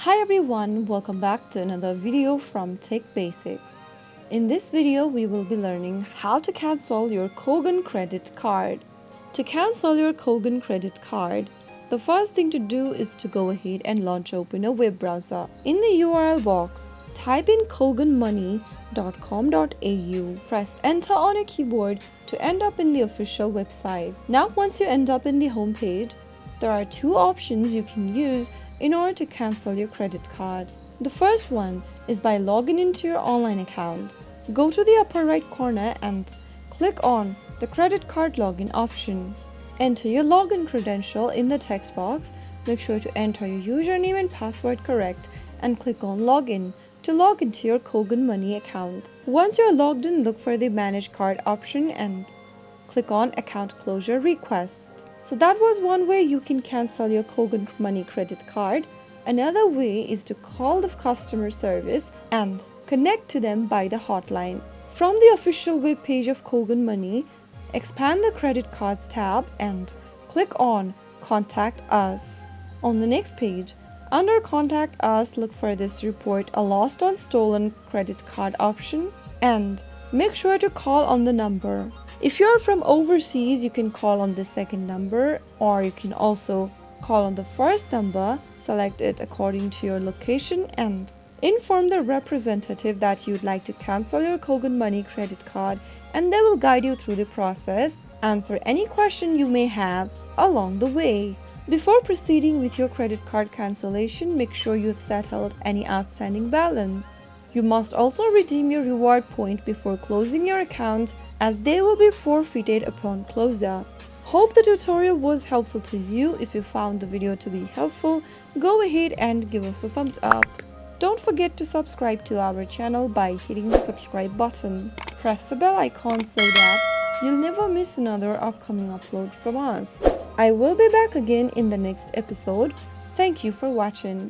Hi everyone, welcome back to another video from Tech Basics. In this video, we will be learning how to cancel your Kogan credit card. To cancel your Kogan credit card, the first thing to do is to go ahead and launch open a web browser. In the URL box, type in koganmoney.com.au. Press enter on your keyboard to end up in the official website. Now once you end up in the home page, there are two options you can use in order to cancel your credit card. The first one is by logging into your online account. Go to the upper right corner and click on the credit card login option. Enter your login credential in the text box. Make sure to enter your username and password correct and click on login to log into your Kogan Money account. Once you're logged in, look for the manage card option and click on account closure request. So that was one way you can cancel your Kogan Money credit card. Another way is to call the customer service and connect to them by the hotline. From the official web page of Kogan Money, expand the credit cards tab and click on contact us. On the next page, under contact us, look for this report a lost or stolen credit card option and make sure to call on the number. If you're from overseas, you can call on the second number, or you can also call on the first number. Select it according to your location and inform the representative that you'd like to cancel your Kogan Money credit card, and they will guide you through the process, answer any question you may have along the way. Before proceeding with your credit card cancellation, make sure you have settled any outstanding balance. You must also redeem your reward point before closing your account, as they will be forfeited upon closure. Hope the tutorial was helpful to you. If you found the video to be helpful, go ahead and give us a thumbs up. Don't forget to subscribe to our channel by hitting the subscribe button. Press the bell icon so that you'll never miss another upcoming upload from us. I will be back again in the next episode. Thank you for watching.